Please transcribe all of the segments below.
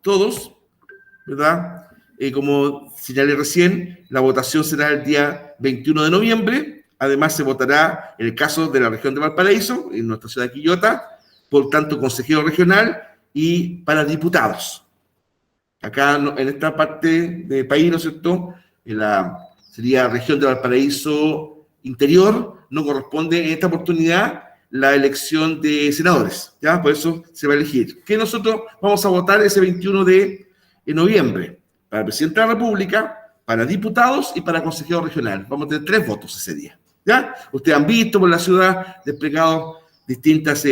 todos, ¿verdad? Como señalé recién, la votación será el día 21 de noviembre. Además, se votará en el caso de la región de Valparaíso, en nuestra ciudad de Quillota, por tanto, consejero regional y para diputados. Acá, en esta parte del país, ¿no es cierto?, sería región de Valparaíso interior, no corresponde en esta oportunidad la elección de senadores, ¿ya? Por eso se va a elegir. Que nosotros vamos a votar ese 21 de noviembre, para presidente de la República, para diputados y para consejero regional. Vamos a tener 3 votos ese día, ¿ya? Ustedes han visto por la ciudad desplegado distintas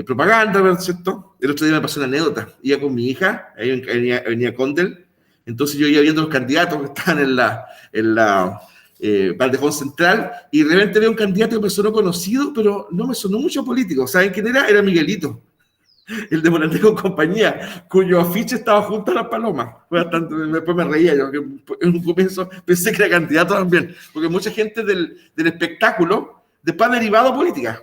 propaganda, ¿verdad? ¿Cierto? El otro día me pasó una anécdota. Iba con mi hija, ahí en Avenida Condel. Entonces yo iba viendo los candidatos que están en la Valdejón Central, y de repente veo un candidato que me sonó conocido, pero no me sonó mucho político. ¿Saben quién era? Era Miguelito, el de Morandé con compañía, cuyo afiche estaba junto a las palomas. Fue bastante, después me reía yo, que en un comienzo pensé que era candidato también, porque mucha gente del espectáculo después ha derivado a política.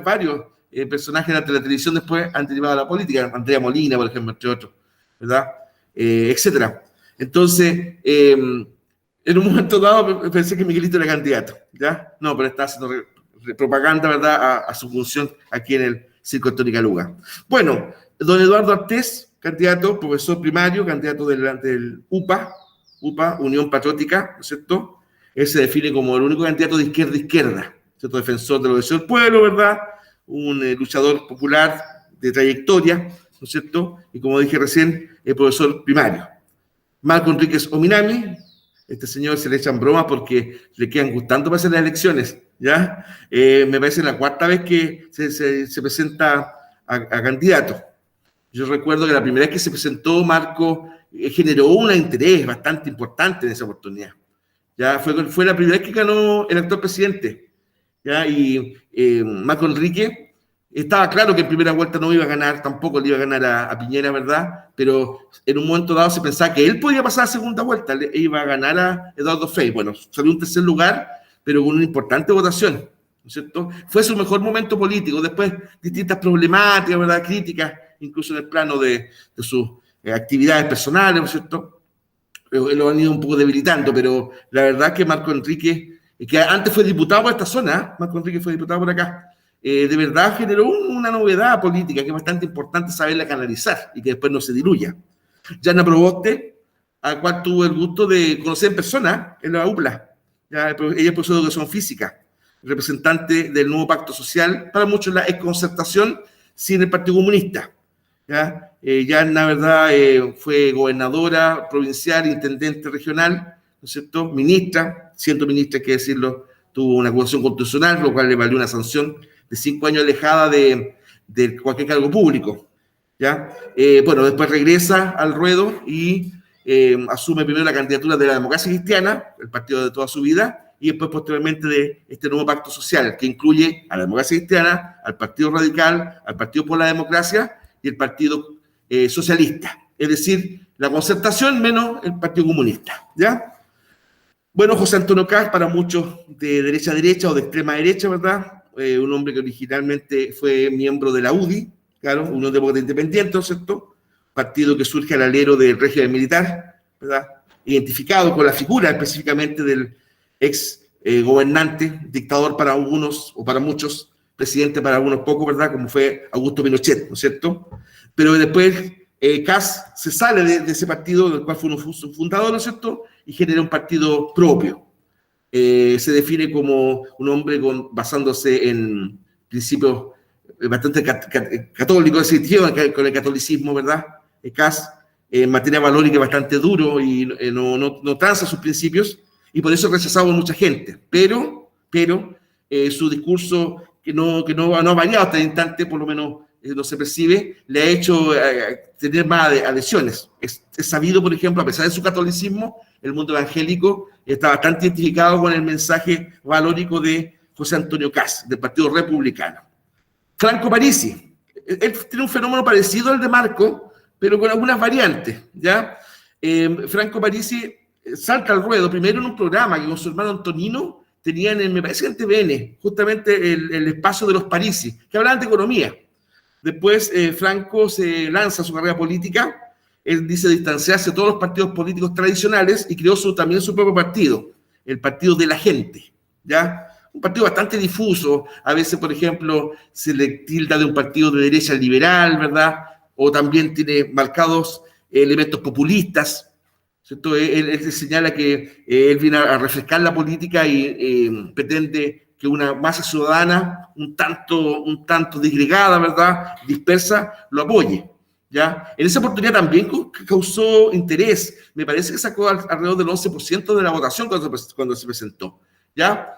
Varios personajes de la televisión después han derivado a la política, Andrea Molina, por ejemplo, entre otros, ¿verdad? Etcétera. Entonces, en un momento dado pensé que Miguelito era candidato, ¿ya? No, pero está haciendo propaganda, ¿verdad?, a su función aquí en el Circo Antonio Luga. Bueno, don Eduardo Artés, candidato, profesor primario, candidato del UPA, Unión Patriótica, ¿no es cierto? Él se define como el único candidato de izquierda, ¿cierto? Defensor de los derechos del pueblo, ¿verdad? Un luchador popular de trayectoria, ¿no es cierto? Y como dije recién, el profesor primario. Marco Enríquez Ominami, este señor se le echan bromas porque le quedan gustando para hacer las elecciones, ¿ya? Me parece la 4ª vez que se presenta a candidato. Yo recuerdo que la primera vez que se presentó, Marco generó un interés bastante importante en esa oportunidad. Ya fue la primera vez que ganó el actual presidente, ¿ya? Y Marco Enrique estaba claro que en primera vuelta no iba a ganar, tampoco le iba a ganar a Piñera, ¿verdad? Pero en un momento dado se pensaba que él podía pasar a segunda vuelta, le iba a ganar a Eduardo Frei. Bueno, salió en tercer lugar, pero con una importante votación, ¿no es cierto? Fue su mejor momento político. Después, distintas problemáticas, ¿verdad?, críticas, incluso en el plano de sus actividades personales, ¿no es cierto? Lo han ido un poco debilitando, pero la verdad es que Marco Enrique, que antes fue diputado por esta zona, Marco Enrique fue diputado por acá, de verdad generó una novedad política que es bastante importante saberla canalizar y que después no se diluya. Yana Proboste, a cual tuve el gusto de conocer en persona en la UPLA. Ella es profesora de Educación Física, representante del nuevo Pacto Social, para muchos la exconcertación sin el Partido Comunista. Yana, verdad, fue gobernadora provincial, intendente regional, ¿no es cierto?, ministra, siendo ministra, hay que decirlo, tuvo una acusación constitucional, lo cual le valió una sanción de 5 años alejada de cualquier cargo público, ¿ya? Bueno, después regresa al ruedo y asume primero la candidatura de la Democracia Cristiana, el partido de toda su vida, y después posteriormente de este nuevo pacto social, que incluye a la Democracia Cristiana, al Partido Radical, al Partido por la Democracia y el Partido Socialista, es decir, la Concertación menos el Partido Comunista, ¿ya? Bueno, José Antonio Kast, para muchos de derecha a derecha o de extrema derecha, ¿verdad? Un hombre que originalmente fue miembro de la UDI, claro, Unión Demócrata Independiente, ¿no es cierto? Partido que surge al alero del régimen militar, ¿verdad? Identificado con la figura específicamente del ex gobernante, dictador para algunos o para muchos, presidente para algunos pocos, ¿verdad? Como fue Augusto Pinochet, ¿no es cierto? Pero después Kast se sale de ese partido del cual fue un fundador, ¿no es cierto?, y genera un partido propio. Se define como un hombre basándose en principios bastante católicos, con el catolicismo, ¿verdad? Kast en materia valórica bastante duro y no transa sus principios, y por eso es rechazado por mucha gente. Pero su discurso, que no ha variado hasta el instante, por lo menos no se percibe, le ha hecho tener más adhesiones. Es sabido, por ejemplo, a pesar de su catolicismo, el mundo evangélico está bastante identificado con el mensaje valórico de José Antonio Kast, del Partido Republicano. Franco Parisi, él tiene un fenómeno parecido al de Marco, pero con algunas variantes, ¿ya? Franco Parisi salta al ruedo, primero en un programa que con su hermano Antonino tenían, me parece, en TVN, justamente el espacio de los Parisi, que hablaban de economía. Después, Franco se lanza a su carrera política. Él dice distanciarse de todos los partidos políticos tradicionales y creó también su propio partido, el Partido de la Gente, ¿ya? Un partido bastante difuso. A veces, por ejemplo, se le tilda de un partido de derecha liberal, ¿verdad? O también tiene marcados elementos populistas, ¿cierto? Él señala que él viene a refrescar la política y pretende que una masa ciudadana un tanto disgregada, ¿verdad?, dispersa, lo apoye, ¿ya? En esa oportunidad también causó interés. Me parece que sacó alrededor del 11% de la votación cuando se presentó, ¿ya?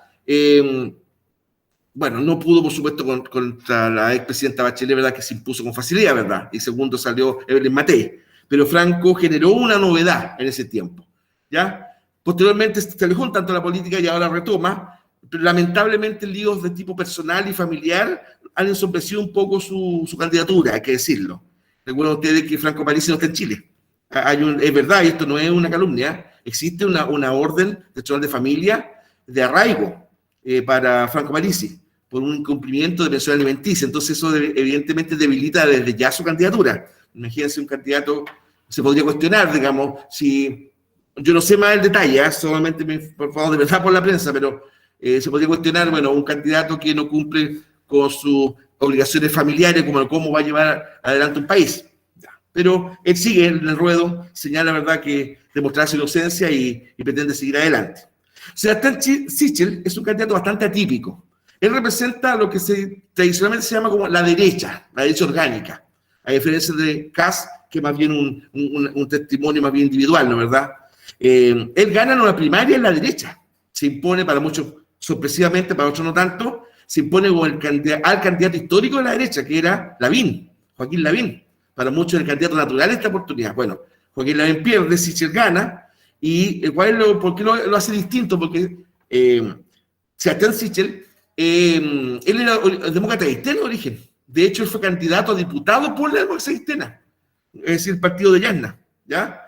Bueno, no pudo, por supuesto, contra la expresidenta Bachelet, ¿verdad?, que se impuso con facilidad, ¿verdad? Y segundo salió Evelyn Matei. Pero Franco generó una novedad en ese tiempo, ¿ya? Posteriormente se alejó un tanto de la política y ahora retoma, pero lamentablemente líos de tipo personal y familiar han ensombrecido un poco su candidatura, hay que decirlo. Recuerden ustedes que Franco Parisi no está en Chile. Es verdad, y esto no es una calumnia, existe una orden de familia de arraigo para Franco Parisi por un incumplimiento de pensión alimenticia. Entonces eso evidentemente debilita desde ya su candidatura. Imagínense un candidato, se podría cuestionar, digamos, si, yo no sé más el detalle, solamente por favor, de verdad por la prensa, pero se podría cuestionar, bueno, un candidato que no cumple con sus obligaciones familiares, como cómo va a llevar adelante un país. Pero él sigue en el ruedo, señala, ¿verdad?, que demostrar su inocencia y pretende seguir adelante. Sebastián Sichel es un candidato bastante atípico. Él representa lo que tradicionalmente se llama como la derecha orgánica, a diferencia de Kast, que es más bien un testimonio más bien individual, ¿no es verdad? Él gana en una primaria en la derecha, se impone para muchos sorpresivamente, para otros no tanto, se impone como al candidato histórico de la derecha, que era Lavín, Joaquín Lavín, para muchos el candidato natural de esta oportunidad. Bueno, Joaquín Lavín pierde, Sichel gana, y ¿por qué lo hace distinto? Porque Sebastián Sichel, él era demócrata cristiano de origen. De hecho, él fue candidato a diputado por la democracia cristiana, es decir, el partido de Yasna, ¿ya?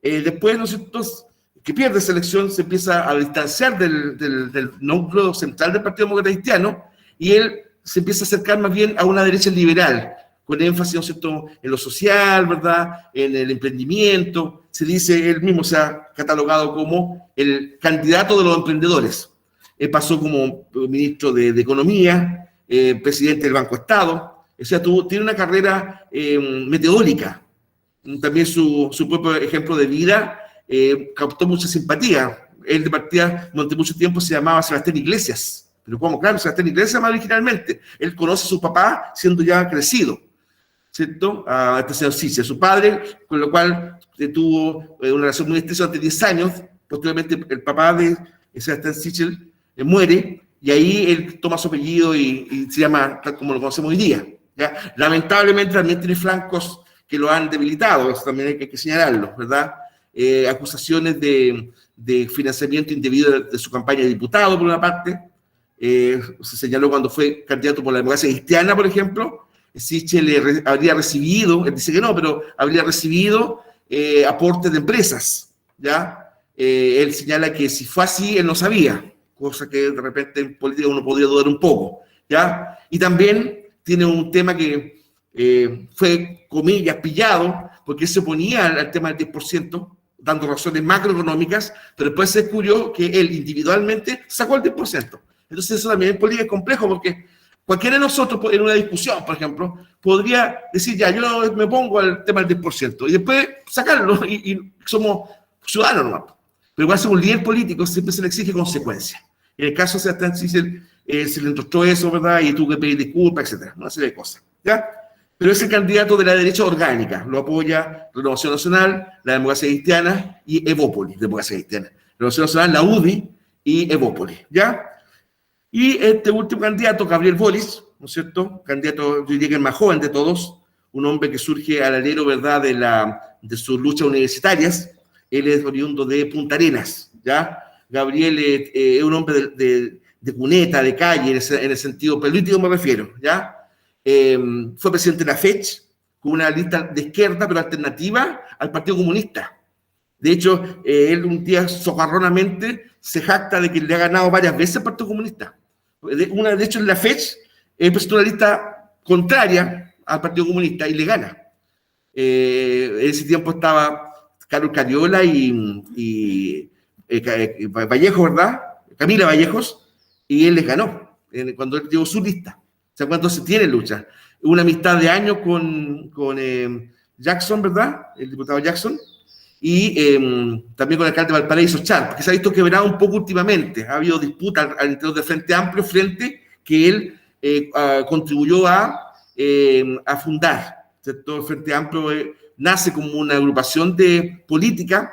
Después, nosotros, que pierde esa elección, se empieza a distanciar del núcleo central del Partido Demócrata Cristiano y él se empieza a acercar más bien a una derecha liberal, con énfasis, ¿no es cierto?, en lo social, ¿verdad?, en el emprendimiento. Se dice, él mismo se ha catalogado como el candidato de los emprendedores. Él pasó como ministro de Economía, presidente del Banco Estado, o sea, tiene una carrera meteórica. También su propio ejemplo de vida captó mucha simpatía. Él de partida, durante mucho tiempo, se llamaba Sebastián Iglesias. Pero ¿cómo? Claro, Sebastián Iglesias se llamaba originalmente. Él conoce a su papá siendo ya crecido, ¿cierto? A este señor Sichel, su padre, con lo cual tuvo una relación muy estrecha durante 10 años. Posteriormente, el papá de Sebastián Sichel muere y ahí él toma su apellido y se llama tal como lo conocemos hoy día, ¿ya? Lamentablemente también tiene flancos que lo han debilitado, eso también hay que señalarlo, ¿verdad? Acusaciones de financiamiento indebido de su campaña de diputado, por una parte. Se señaló cuando fue candidato por la democracia cristiana, por ejemplo, Sichel habría recibido, él dice que no, pero habría recibido aportes de empresas, ¿ya? Él señala que si fue así, él no sabía, cosa que de repente en política uno podría dudar un poco, ¿ya? Y también tiene un tema que fue, comillas, pillado, porque él se oponía al tema del 10%, dando razones macroeconómicas, pero después se descubrió que él individualmente sacó el 10%. Entonces eso también en política es complejo, porque cualquiera de nosotros en una discusión, por ejemplo, podría decir, ya, yo me pongo al tema del 10%, y después sacarlo, y somos ciudadanos nomás. Pero igual, según un líder político, siempre se le exige consecuencia. En el caso de Sebastián Sichel, se le entrostó eso, ¿verdad? Y tuvo que pedir disculpas, etcétera, una serie de cosas, ¿ya? Pero es el candidato de la derecha orgánica, lo apoya Renovación Nacional, la Democracia Cristiana y Evópolis, Democracia Cristiana. Renovación Nacional, la UDI y Evópolis, ¿ya? Y este último candidato, Gabriel Boric, ¿no es cierto? Candidato, yo diría que el más joven de todos, un hombre que surge al alero, ¿verdad?, de sus luchas universitarias. Él es oriundo de Punta Arenas, ¿ya? Gabriel es un hombre de cuneta, de calle, en el sentido político me refiero, ¿ya? Fue presidente de la FECH, con una lista de izquierda, pero alternativa al Partido Comunista. De hecho, él un día socarronamente se jacta de que le ha ganado varias veces al Partido Comunista. De hecho, en la FECH, él presentó una lista contraria al Partido Comunista y le gana. En ese tiempo estaba Carlos Cariola y Vallejo, ¿verdad? Camila Vallejos, y él les ganó cuando él llevó su lista. O sea, cuando se tiene lucha. Una amistad de años con Jackson, ¿verdad? El diputado Jackson, y también con el alcalde de Valparaíso, Char, porque se ha visto quebrado un poco últimamente. Ha habido disputas al interior del Frente Amplio, frente que él contribuyó a fundar, ¿cierto? El Frente Amplio nace como una agrupación de política,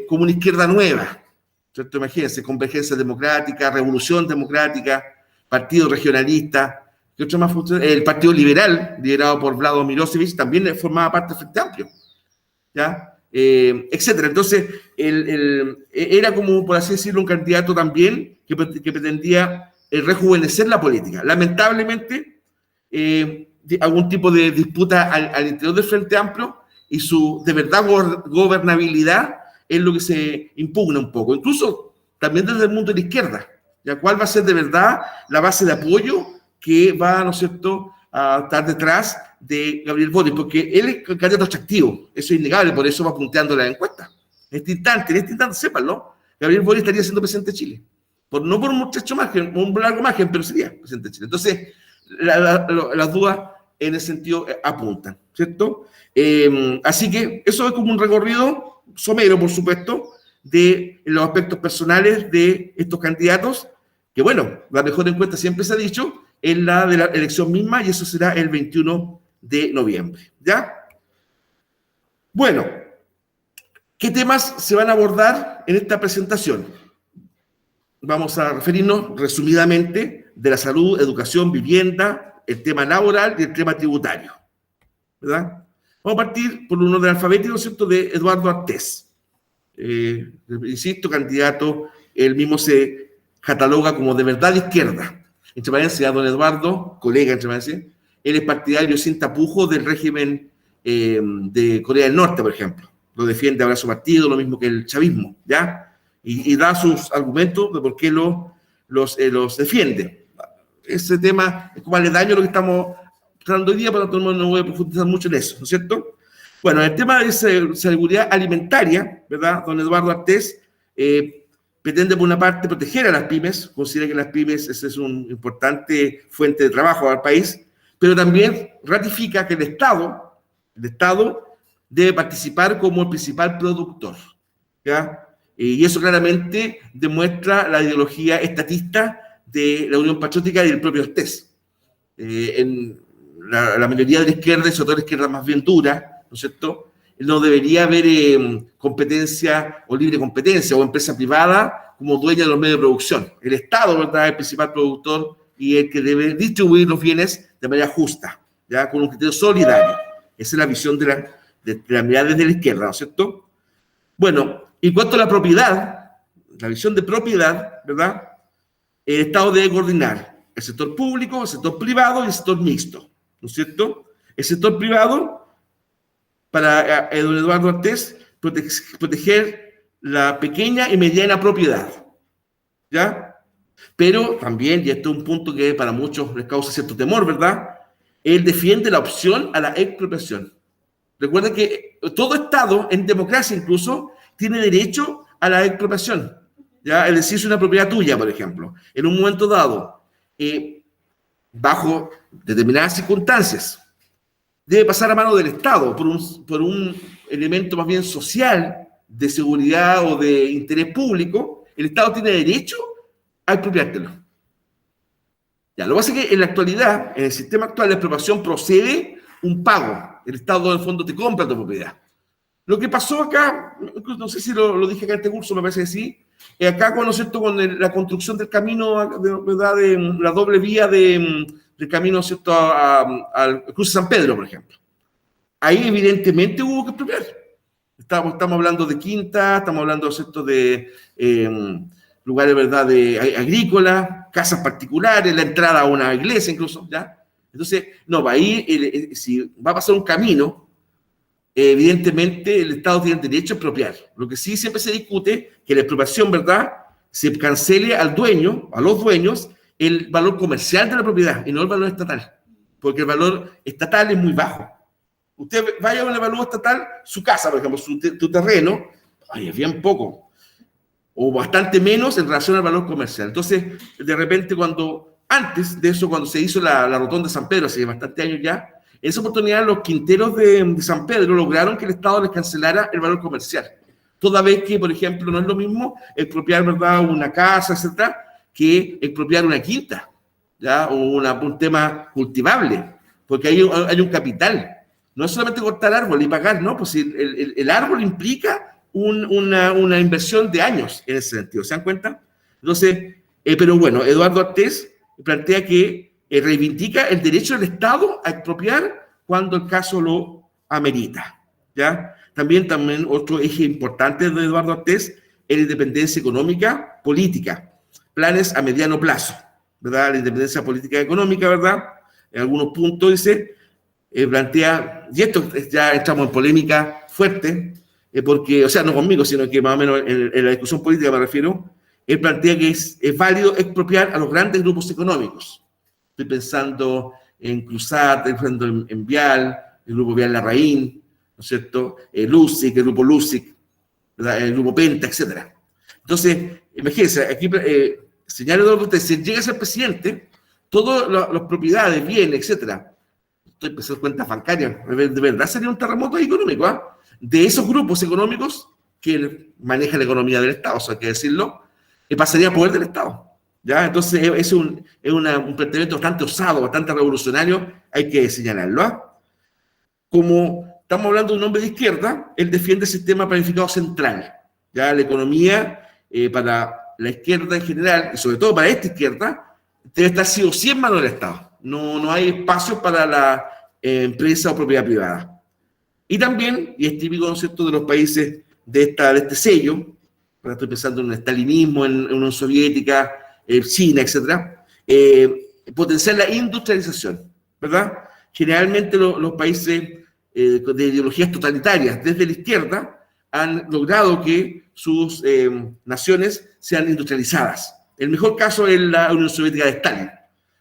como una izquierda nueva, ¿cierto? Imagínense, Convergencia Democrática, Revolución Democrática, Partido Regionalista, ¿qué otro más? El Partido Liberal, liderado por Vlado Milosevic, también formaba parte del Frente Amplio, ¿ya? Etcétera. Entonces, era como, por así decirlo, un candidato también que pretendía rejuvenecer la política. Lamentablemente, algún tipo de disputa al interior del Frente Amplio y su, de verdad, gobernabilidad es lo que se impugna un poco. Incluso también desde el mundo de la izquierda, ¿ya? ¿Cuál va a ser de verdad la base de apoyo que va, ¿no es cierto?, a estar detrás de Gabriel Boric? Porque él es un candidato atractivo, eso es innegable, por eso va punteando la encuesta. En este instante, sépanlo, Gabriel Boric estaría siendo presidente de Chile. No por un muchacho margen, un largo margen, pero sería presidente de Chile. Entonces, las dudas en ese sentido apuntan, ¿cierto? Así que eso es como un recorrido somero, por supuesto, de los aspectos personales de estos candidatos, que bueno, la mejor encuesta siempre se ha dicho, es la de la elección misma, y eso será el 21 de noviembre, ¿ya? Bueno, ¿qué temas se van a abordar en esta presentación? Vamos a referirnos resumidamente de la salud, educación, vivienda, el tema laboral y el tema tributario, ¿verdad? Vamos a partir por un orden alfabético, ¿cierto?, de Eduardo Artés. Insisto, candidato, él mismo se cataloga como de verdad de izquierda. Entre paréntesis, don Eduardo, colega, entre paréntesis, él es partidario sin tapujos del régimen de Corea del Norte, por ejemplo. Lo defiende ahora su partido, lo mismo que el chavismo, ¿ya? Y da sus argumentos de por qué los defiende. Ese tema es como aledaño a lo que estamos tratando hoy día, pero no voy a profundizar mucho en eso, ¿no es cierto? Bueno, el tema de seguridad alimentaria, ¿verdad? Don Eduardo Artés pretende, por una parte, proteger a las pymes, considera que las pymes es una importante fuente de trabajo al país, pero también ratifica que el Estado debe participar como el principal productor, ¿ya? Y eso claramente demuestra la ideología estatista de la Unión Patriótica y del propio Artés. En la mayoría de la izquierda, y sobre todo la izquierda más bien dura, ¿no es cierto?, no debería haber competencia o libre competencia o empresa privada como dueña de los medios de producción. El Estado, ¿verdad?, es el principal productor y el que debe distribuir los bienes de manera justa, ¿ya?, con un criterio solidario. Esa es la visión de la mirada desde la izquierda, ¿no es cierto? Bueno, en cuanto a la propiedad, la visión de propiedad, ¿verdad?, el Estado debe coordinar el sector público, el sector privado y el sector mixto, ¿no es cierto? El sector privado, para don Eduardo Artés, proteger la pequeña y mediana propiedad, ¿ya? Pero también, y esto es un punto que para muchos les causa cierto temor, ¿verdad?, él defiende la opción a la expropiación. Recuerden que todo Estado, en democracia incluso, tiene derecho a la expropiación, ¿ya? Es decir, es una propiedad tuya, por ejemplo, en un momento dado, bajo determinadas circunstancias, debe pasar a mano del Estado por un elemento más bien social, de seguridad o de interés público. El Estado tiene derecho a expropiártelo. Ya, lo que pasa es que en la actualidad, en el sistema actual de expropiación, procede un pago. El Estado, en el fondo, te compra tu propiedad. Lo que pasó acá, no sé si lo dije acá en este curso, me parece que sí, acá, ¿no es cierto?, con la construcción del camino, ¿verdad?, de la doble vía del camino, ¿cierto?, al cruce San Pedro, por ejemplo. Ahí evidentemente hubo que expropiar. Estamos hablando de quinta, estamos hablando, ¿cierto?, de lugares, ¿verdad?, de agrícolas, casas particulares, la entrada a una iglesia incluso, ¿ya? Entonces, no, ahí, si va a pasar un camino, evidentemente el Estado tiene el derecho a expropiar. Lo que sí siempre se discute, que la expropiación, ¿verdad?, se cancele al dueño, a los dueños, el valor comercial de la propiedad y no el valor estatal. porque el valor estatal es muy bajo. Usted vaya a un evalúo estatal, su casa, por ejemplo, tu terreno, ay, es bien poco, o bastante menos en relación al valor comercial. Entonces, de repente, antes de eso, cuando se hizo la rotonda de San Pedro, hace bastantes años ya, en esa oportunidad los quinteros de San Pedro lograron que el Estado les cancelara el valor comercial. Toda vez que, por ejemplo, no es lo mismo expropiar, ¿verdad?, una casa, etcétera, que expropiar una quinta, ¿ya? O un tema cultivable, porque hay un capital. No es solamente cortar árbol y pagar, no, pues el árbol implica una inversión de años en ese sentido, ¿se dan cuenta? Entonces, pero bueno, Eduardo Artés plantea que reivindica el derecho del Estado a expropiar cuando el caso lo amerita, ¿ya? También otro eje importante de Eduardo Artés es la independencia económica, política, planes a mediano plazo, ¿verdad? La independencia política y económica, ¿verdad? En algunos puntos dice, plantea, y esto ya estamos en polémica fuerte, porque, o sea, no conmigo, sino que más o menos en la discusión política me refiero, él plantea que es válido expropiar a los grandes grupos económicos. Estoy pensando en Cruzat, estoy pensando en Vial, el grupo Vial Larraín, ¿no es cierto? Lusic, el grupo Lusic, ¿verdad? El grupo Penta, etc. Entonces, imagínense, aquí señala Eduardo Artés, si llega a ser presidente, todas las propiedades, bienes, etc. Estoy pensando en cuentas bancarias, de verdad sería un terremoto económico, ¿eh? De esos grupos económicos que manejan la economía del Estado, o sea, hay que decirlo, pasaría a poder del Estado, ¿ya? Entonces, es un planteamiento bastante osado, bastante revolucionario, hay que señalarlo, ¿eh? Como estamos hablando de un hombre de izquierda, él defiende el sistema planificado central, ¿ya? La economía, para la izquierda en general, y sobre todo para esta izquierda, debe estar sí o sí en manos del Estado. No hay espacio para la empresa o propiedad privada. Y también, y es típico, ¿no es cierto?, de los países de este sello, estoy pensando en el estalinismo, en Unión Soviética, China, etcétera, potenciar la industrialización, ¿verdad? Generalmente los países de ideologías totalitarias desde la izquierda han logrado que sus naciones sean industrializadas. El mejor caso es la Unión Soviética de Stalin,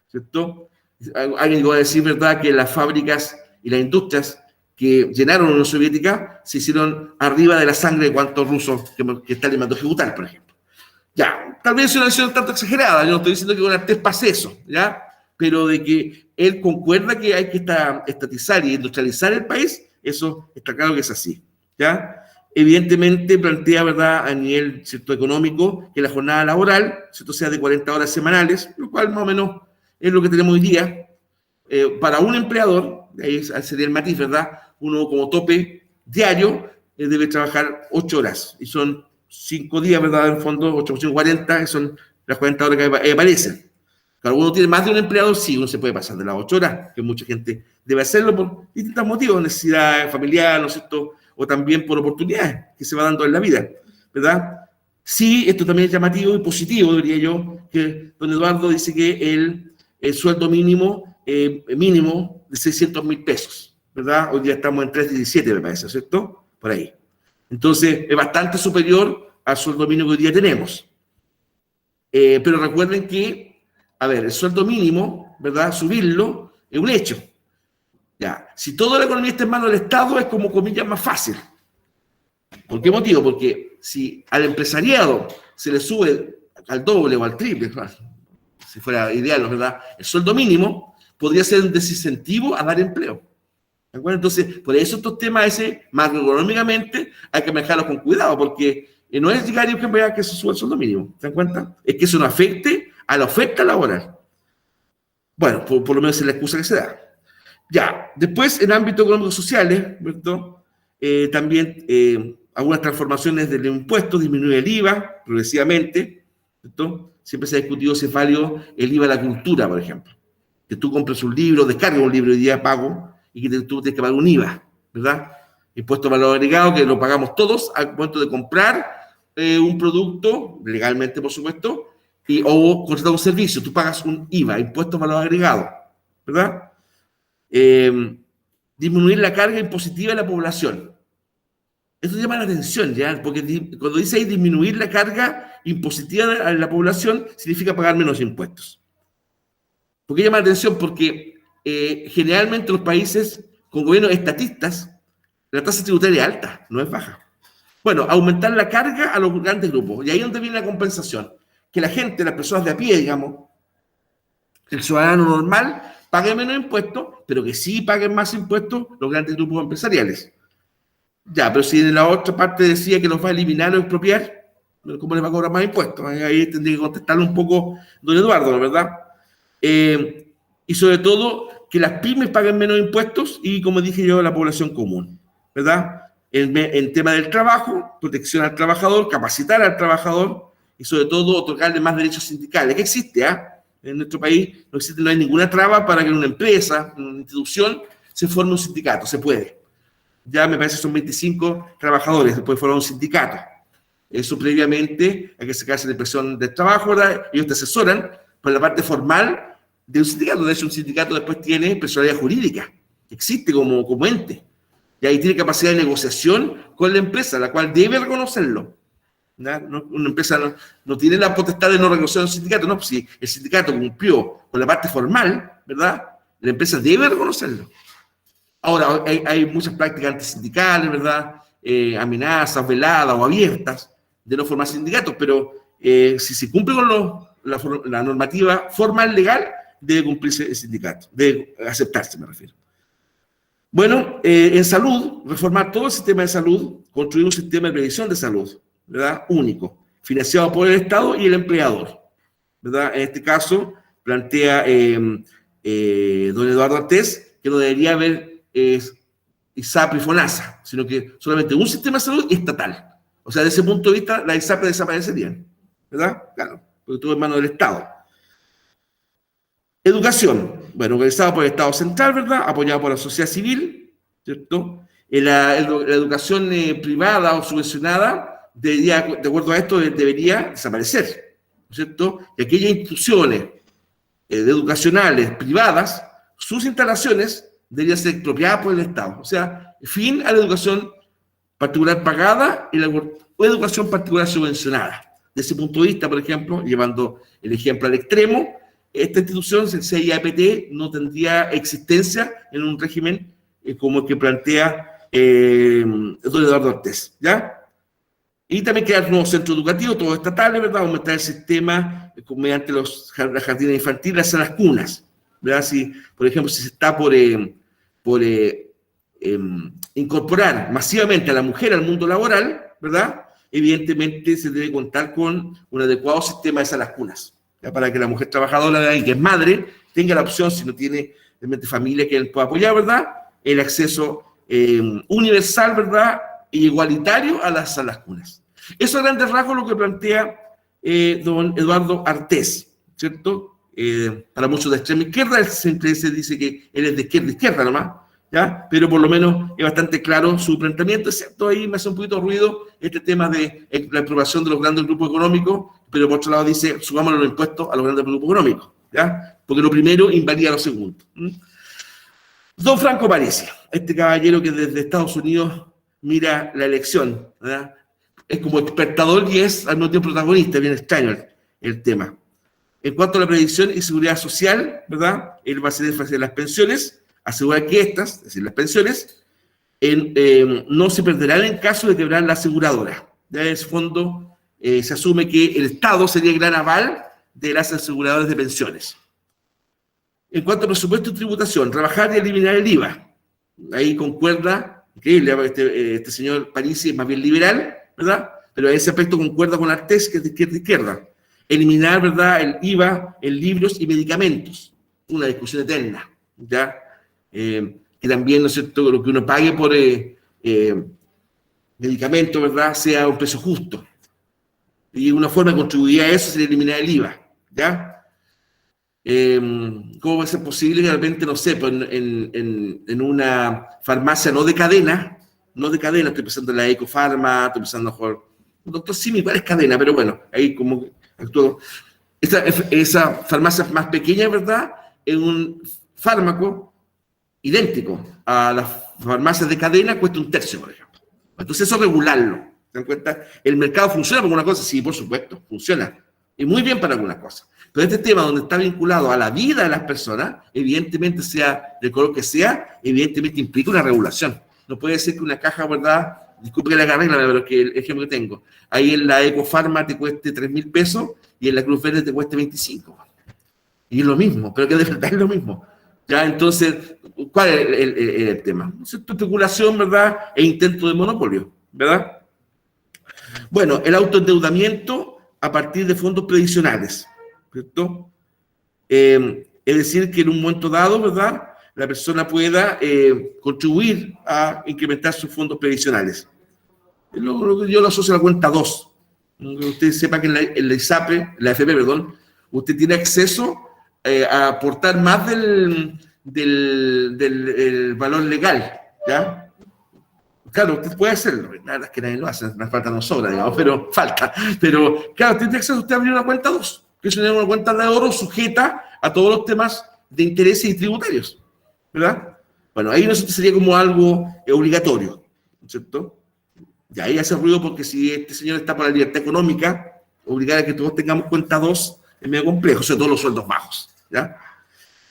¿cierto? Alguien va a decir, ¿verdad?, que las fábricas y las industrias que llenaron la Unión Soviética se hicieron arriba de la sangre de cuantos rusos que Stalin mandó ejecutar, por ejemplo. Ya, tal vez es una visión tanto exagerada, yo no estoy diciendo que con Artés pase eso, ¿ya? Pero de que él concuerda que hay que estatizar y industrializar el país, eso está claro que es así, ¿ya? Evidentemente plantea, ¿verdad?, a nivel, ¿cierto?, económico, que la jornada laboral, ¿cierto?, sea de 40 horas semanales, lo cual más o menos es lo que tenemos hoy día. Para un empleador, ahí sería el matiz, ¿verdad?, uno como tope diario debe trabajar 8 horas, y son 5 días, ¿verdad?, en el fondo, 8 por 5, 40, que son las 40 horas que aparecen. Claro, uno tiene más de un empleado, sí, uno se puede pasar de las 8 horas, que mucha gente debe hacerlo por distintos motivos, necesidad familiar, ¿no es cierto?, o también por oportunidades que se va dando en la vida, ¿verdad? Sí, esto también es llamativo y positivo, diría yo, que don Eduardo dice que el sueldo mínimo de 600.000 pesos, ¿verdad? Hoy día estamos en 317, me parece, ¿cierto? Por ahí. Entonces, es bastante superior al sueldo mínimo que hoy día tenemos. Pero recuerden que, a ver, el sueldo mínimo, ¿verdad?, subirlo es un hecho. Ya, si toda la economía está en manos del Estado, es como comillas más fácil. ¿Por qué motivo? Porque si al empresariado se le sube al doble o al triple, si fuera ideal, ¿verdad?, el sueldo mínimo, podría ser un desincentivo a dar empleo. ¿De acuerdo? Entonces, por eso estos temas macroeconómicamente hay que manejarlos con cuidado, porque no es llegar y que se suba el sueldo mínimo, ¿se dan cuenta? Es que eso no afecte a la oferta laboral. Bueno, por lo menos es la excusa que se da. Ya, después en ámbito económico-sociales, ¿verdad?, también algunas transformaciones del impuesto, disminuir el IVA progresivamente, ¿cierto? Siempre se ha discutido si es válido el IVA a la cultura, por ejemplo. Que tú compres un libro, descargas un libro y día pago, y que tú tienes que pagar un IVA, ¿verdad? Impuesto de valor agregado, que lo pagamos todos al momento de comprar un producto, legalmente por supuesto, o contratar un servicio, tú pagas un IVA, impuesto de valor agregado, ¿verdad? Disminuir la carga impositiva de la población. Esto llama la atención, ¿ya? Porque cuando dice ahí disminuir la carga impositiva de la población, significa pagar menos impuestos. ¿Por qué llama la atención? Porque generalmente los países con gobiernos estatistas, la tasa tributaria es alta, no es baja. Bueno, aumentar la carga a los grandes grupos. Y ahí es donde viene la compensación. Que la gente, las personas de a pie, digamos, el ciudadano normal, pague menos impuestos, pero que sí paguen más impuestos los grandes grupos empresariales. Ya, pero si en la otra parte decía que los va a eliminar o expropiar, ¿cómo les va a cobrar más impuestos? Ahí tendría que contestarle un poco don Eduardo, ¿no, verdad? Y sobre todo, que las pymes paguen menos impuestos y, como dije yo, la población común, ¿verdad? En tema del trabajo, protección al trabajador, capacitar al trabajador y, sobre todo, otorgarle más derechos sindicales. ¿Qué existe? En nuestro país no hay ninguna traba para que en una empresa, en una institución, se forme un sindicato. Se puede. Ya me parece que son 25 trabajadores, después formar un sindicato. Eso previamente hay que sacarse la impresión del trabajo, ¿verdad? Ellos te asesoran por la parte formal de un sindicato. De hecho, un sindicato después tiene personalidad jurídica, existe como ente. Y ahí tiene capacidad de negociación con la empresa, la cual debe reconocerlo. Una empresa no tiene la potestad de no reconocer a un sindicato, no, pues si el sindicato cumplió con la parte formal, ¿verdad? La empresa debe reconocerlo. Ahora, hay muchas prácticas antisindicales, ¿verdad? Amenazas veladas o abiertas de no formar sindicatos, pero si se cumple con la normativa formal legal, debe cumplirse el sindicato, debe aceptarse, me refiero. Bueno, en salud, reformar todo el sistema de salud, construir un sistema de previsión de salud, ¿verdad? Único, financiado por el Estado y el empleador, ¿verdad? En este caso, plantea don Eduardo Artés que no debería haber ISAPRE y FONASA, sino que solamente un sistema de salud estatal. O sea, desde ese punto de vista, las ISAPRE desaparecerían, ¿verdad? Claro, porque todo es mano del Estado. Educación, bueno, organizado por el Estado central, ¿verdad? Apoyado por la sociedad civil, ¿cierto? La educación privada o subvencionada debería, de acuerdo a esto, debería desaparecer, ¿cierto? Y aquellas instituciones educacionales privadas, sus instalaciones deberían ser expropiadas por el Estado. O sea, fin a la educación particular pagada y la educación particular subvencionada. De ese punto de vista, por ejemplo, llevando el ejemplo al extremo, esta institución, el CIAPT, no tendría existencia en un régimen como el que plantea don Eduardo Artés, ¿ya? Y también crear nuevos centros educativos, todos estatales, ¿verdad? Aumentar el sistema mediante las jardines infantiles a las cunas, ¿verdad? Si, por ejemplo, si se está por incorporar masivamente a la mujer al mundo laboral, ¿verdad? Evidentemente se debe contar con un adecuado sistema de salas cunas, ¿ya? Para que la mujer trabajadora y que es madre tenga la opción, si no tiene realmente familia que él pueda apoyar, ¿verdad? El acceso universal, ¿verdad? E igualitario a las salas cunas. Eso a grandes rasgos lo que plantea don Eduardo Artés, ¿cierto? Para muchos de extrema izquierda, él siempre se dice que él es de izquierda nomás, ¿ya? Pero por lo menos es bastante claro su planteamiento, excepto ahí me hace un poquito ruido este tema de la aprobación de los grandes grupos económicos, pero por otro lado dice, subámosle los impuestos a los grandes grupos económicos, ¿ya? Porque lo primero invalida lo segundo. Don Franco Parisi, este caballero que desde Estados Unidos mira la elección, ¿verdad? Es como espectador y es al mismo tiempo protagonista, bien extraño el tema. En cuanto a la previsión y seguridad social, ¿verdad? Él va a hacer énfasis en las pensiones, asegurar que estas, es decir, las pensiones, no se perderán en caso de quebrar la aseguradora. Ya en ese fondo se asume que el Estado sería el gran aval de las aseguradoras de pensiones. En cuanto a presupuesto y tributación, trabajar y eliminar el IVA. Ahí concuerda, increíble, este señor Parisi es más bien liberal, ¿verdad? Pero en ese aspecto concuerda con Artés, que es de izquierda. Eliminar, ¿verdad?, el IVA en libros y medicamentos. Una discusión eterna, ¿ya? Que también, ¿no es cierto?, lo que uno pague por medicamento, ¿verdad?, sea un precio justo. Y una forma de contribuir a eso sería eliminar el IVA, ¿ya? ¿Cómo va a ser posible que de repente, no sé, pues en una farmacia no de cadena, estoy pensando en la Ecofarma, estoy pensando mejor, doctor Simi, igual es cadena, pero bueno, ahí como actuó. Esa farmacia más pequeña, ¿verdad?, es un fármaco idéntico a las farmacias de cadena, cuesta un tercio, por ejemplo. Entonces eso regularlo, ¿se dan cuenta? El mercado funciona por una cosa, sí, por supuesto, funciona. Y muy bien para algunas cosas. Pero este tema donde está vinculado a la vida de las personas, evidentemente sea del color que sea, evidentemente implica una regulación. No puede ser que una caja, ¿verdad? Disculpe que la agarre, pero es que el ejemplo que tengo. Ahí en la Ecofarma te cueste 3.000 pesos y en la Cruz Verde te cueste 25. Y es lo mismo, pero que de verdad es lo mismo. Ya, entonces, ¿cuál es el tema? Especulación, ¿verdad? E intento de monopolio, ¿verdad? Bueno, el autoendeudamiento a partir de fondos previsionales, ¿cierto? Es decir, que en un momento dado, ¿verdad?, la persona pueda contribuir a incrementar sus fondos previsionales. Yo lo asocio a la cuenta 2. Usted sepa que en la ISAPRE, en la AFP, perdón, usted tiene acceso a aportar más del valor legal, ¿ya? Claro, usted puede hacerlo, la verdad es que nadie lo hace, nos falta no sobra, digamos, pero falta. Pero, claro, tiene acceso usted a abrir una cuenta 2, que es una cuenta de ahorro sujeta a todos los temas de intereses y tributarios, ¿verdad? Bueno, ahí nosotros sería como algo obligatorio, ¿no es cierto? Y ahí hace ruido porque si este señor está por la libertad económica, obligar a que todos tengamos cuenta 2 es medio complejo, sobre todo los sueldos bajos, ¿ya?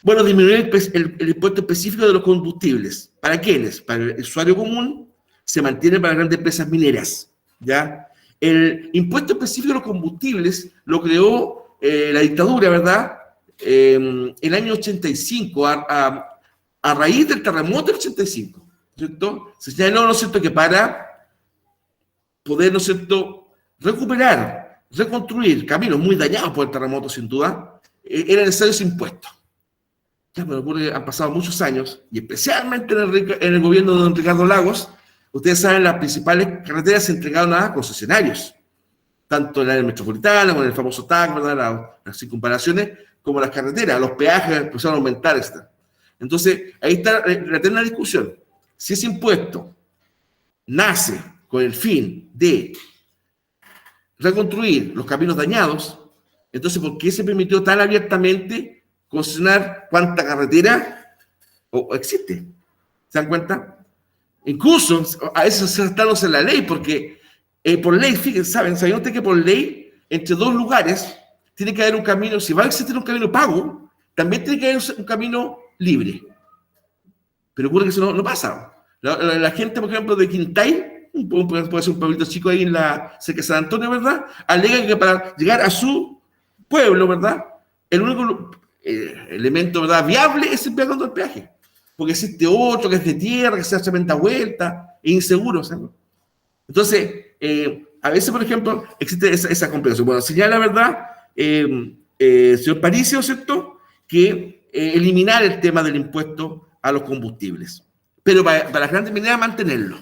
Bueno, disminuir el impuesto específico de los combustibles. ¿Para quiénes? Para el usuario común. Se mantiene para grandes empresas mineras, ¿ya? El impuesto específico de los combustibles lo creó la dictadura, ¿verdad? El año 85, a raíz del terremoto del 85, ¿cierto? Se señaló, ¿no es cierto?, que para poder, ¿no es cierto?, recuperar, reconstruir caminos muy dañados por el terremoto, sin duda, era necesario ese impuesto. Ya, pero ocurre que han pasado muchos años, y especialmente en el gobierno de don Ricardo Lagos. Ustedes saben, las principales carreteras se entregaron a concesionarios, tanto en la área metropolitana, con el famoso TAC, ¿verdad?, las circunvalaciones, como las carreteras, los peajes empezaron a aumentar, etc. Entonces, ahí está la eterna discusión. Si ese impuesto nace con el fin de reconstruir los caminos dañados, entonces, ¿por qué se permitió tan abiertamente concesionar cuánta carretera existe? ¿Se dan cuenta? Incluso a veces saltándose en la ley, porque por ley, fíjense, ¿saben usted que por ley, entre dos lugares, tiene que haber un camino? Si va a existir un camino pago, también tiene que haber un camino libre. Pero ocurre que eso no pasa. La gente, por ejemplo, de Quintay, puede ser un pueblito chico ahí cerca de San Antonio, ¿verdad?, alega que para llegar a su pueblo, ¿verdad?, el único elemento, ¿verdad?, viable es pagando el peaje. Porque existe otro que es de tierra, que se hace tremenda vuelta, e inseguro, ¿sabes? Entonces, a veces, por ejemplo, existe esa complicación. Bueno, señala, ¿verdad?, señor Paricio, ¿cierto?, que eliminar el tema del impuesto a los combustibles. Pero para las grandes mineras, mantenerlo.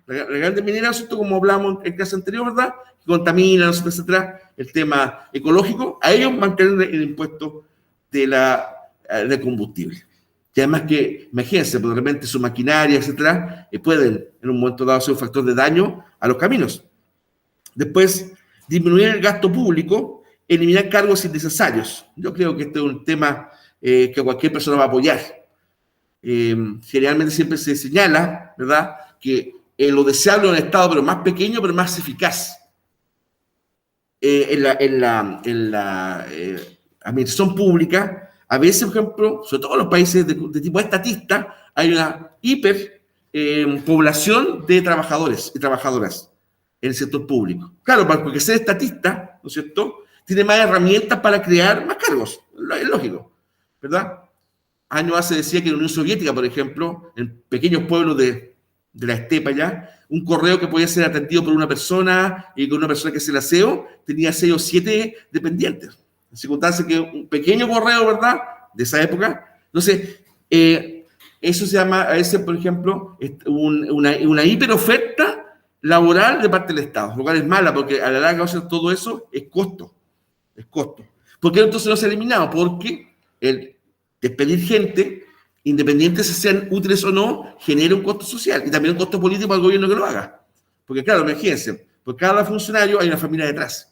Las grandes mineras, ¿cierto?, como hablamos en el caso anterior, ¿verdad?, que contaminan, etcétera, el tema ecológico, a ellos mantener el impuesto de combustible. Y además que, imagínense, pues de repente su maquinaria, etcétera, pueden en un momento dado ser un factor de daño a los caminos. Después, disminuir el gasto público, eliminar cargos innecesarios. Yo creo que este es un tema que cualquier persona va a apoyar. Generalmente siempre se señala, ¿verdad?, que lo deseable es un Estado, pero más pequeño, pero más eficaz. En la administración pública, a veces, por ejemplo, sobre todo en los países de tipo estatista, hay una hiperpoblación de trabajadores y trabajadoras en el sector público. Claro, porque ser estatista, ¿no es cierto?, tiene más herramientas para crear más cargos, es lógico, ¿verdad? Años hace decía que en la Unión Soviética, por ejemplo, en pequeños pueblos de la estepa ya, un correo que podía ser atendido por una persona y con una persona que hacía el aseo, tenía 6 o 7 dependientes. En circunstancias que un pequeño correo, ¿verdad?, de esa época. Entonces, eso se llama a veces, por ejemplo, una hiperoferta laboral de parte del Estado, lo cual es mala, porque a la larga todo eso es costo. Es costo. ¿Por qué entonces no se ha eliminado? Porque el despedir gente, independiente si sean útiles o no, genera un costo social y también un costo político para el gobierno que lo haga. Porque claro, imagínense, por cada funcionario hay una familia detrás.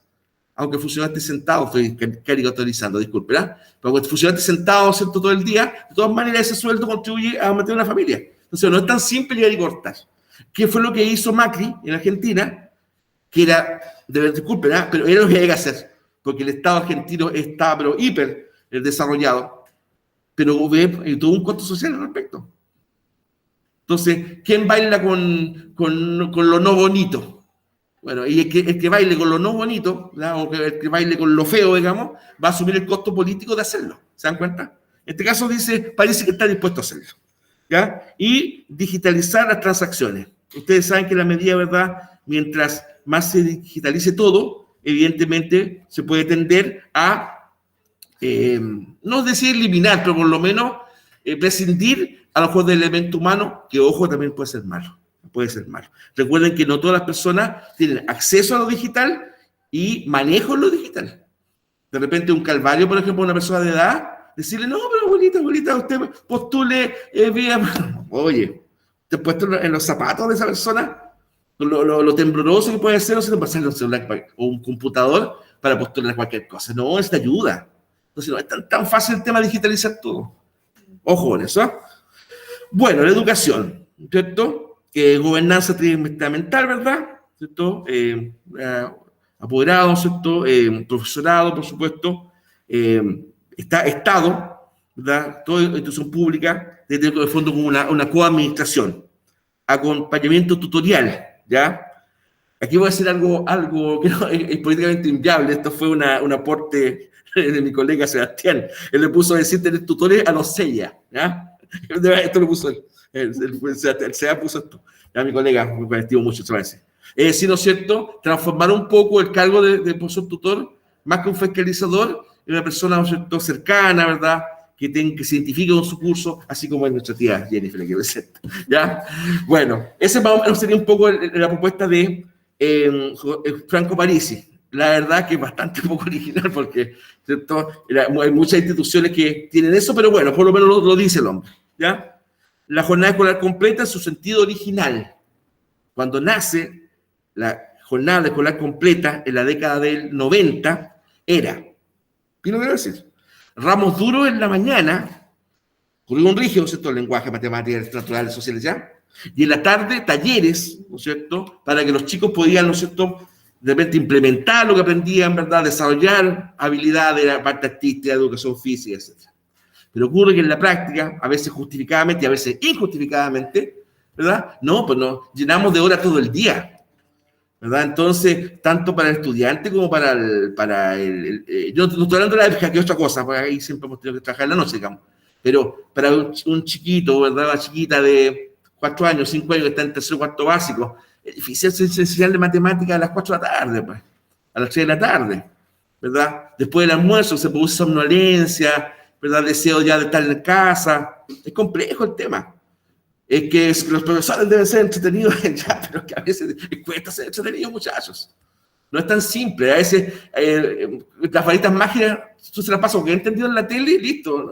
Aunque el funcionario esté sentado, estoy caricaturizando, disculpe, ¿verdad? Pero cuando el funcionario esté sentado, ¿cierto?, todo el día, de todas maneras ese sueldo contribuye a mantener una familia. Entonces no es tan simple llegar y cortar. ¿Qué fue lo que hizo Macri en Argentina? Que era, disculpe, ¿verdad?, pero era lo que había que hacer. porque el Estado argentino está, pero hiper desarrollado, pero ve todo un costo social al respecto. Entonces, ¿quién baila con lo no bonito? Bueno, y el que baile con lo no bonito, ¿verdad? O el que baile con lo feo, digamos, va a asumir el costo político de hacerlo. ¿Se dan cuenta? En este caso parece que está dispuesto a hacerlo. ¿Ya? Y digitalizar las transacciones. Ustedes saben que la medida, ¿verdad? Mientras más se digitalice todo, evidentemente se puede tender a, no decir eliminar, pero por lo menos prescindir a lo mejor del elemento humano, que ojo, también puede ser malo. Puede ser malo. Recuerden que no todas las personas tienen acceso a lo digital y manejo en lo digital. De repente un calvario, por ejemplo, a una persona de edad, decirle, no, pero abuelita, usted postule vía... Oye, ¿te has puesto en los zapatos de esa persona? Lo tembloroso que puede ser, no se te pasar un celular o un computador para postular cualquier cosa. No, es de ayuda. Entonces no es tan fácil el tema de digitalizar todo. Ojo con eso. ¿Eh? Bueno, la educación, ¿cierto? Gobernanza tridimensional, ¿verdad? ¿Cierto? Apoderado, ¿cierto? Profesorado, por supuesto. Estado, ¿verdad? Toda institución pública debe tener de fondo como una coadministración. Acompañamiento tutorial, ¿ya? Aquí voy a decir algo que no, es políticamente inviable. Esto fue un aporte de mi colega Sebastián. Él le puso a decir tener tutores a los CEIA, ¿ya? Esto lo puso él. El SEA puso esto. Ya mi colega, me estimo mucho, se va a decir. Sí, ¿no es cierto? Transformar un poco el cargo de profesor tutor, más que un fiscalizador, en una persona, ¿no es cierto?, cercana, ¿verdad?, que se identifique con su curso, así como es nuestra tía Jennifer, que presenta. ¿Ya? Bueno, ese más o menos sería un poco la propuesta de Franco Parisi. La verdad que es bastante poco original, porque, ¿cierto?, hay muchas instituciones que tienen eso, pero bueno, por lo menos lo dice el hombre. ¿Ya? La jornada escolar completa en su sentido original. Cuando nace la jornada escolar completa en la década del 90, era, ¿qué no quiero decir? Ramos duros en la mañana, currículum rígido, ¿cierto? El lenguaje, matemáticas, naturales, sociales, ¿ya? Y en la tarde, talleres, ¿no es cierto?, para que los chicos podían, ¿no es cierto?, de repente implementar lo que aprendían, ¿verdad?, desarrollar habilidades, la parte artística, educación física, etc. Pero ocurre que en la práctica, a veces justificadamente y a veces injustificadamente, ¿verdad? No, pues nos llenamos de horas todo el día, ¿verdad? Entonces, tanto para el estudiante como para yo no estoy hablando de la época, que es otra cosa, porque ahí siempre hemos tenido que trabajar en la noche, digamos. Pero para un chiquito, ¿verdad? Una chiquita de 4 años, 5 años, que está en tercero o cuarto básico, es difícil enseñarle matemáticas a las 4 de la tarde, pues, a las 3 de la tarde, ¿verdad? Después del almuerzo se produce somnolencia, ¿verdad? Deseo ya de estar en casa. Es complejo el tema. Es que los profesores deben ser entretenidos, ya, pero que a veces cuesta ser entretenidos, muchachos. No es tan simple. A veces las varitas mágicas, tú se las pasas porque he entendido en la tele y listo.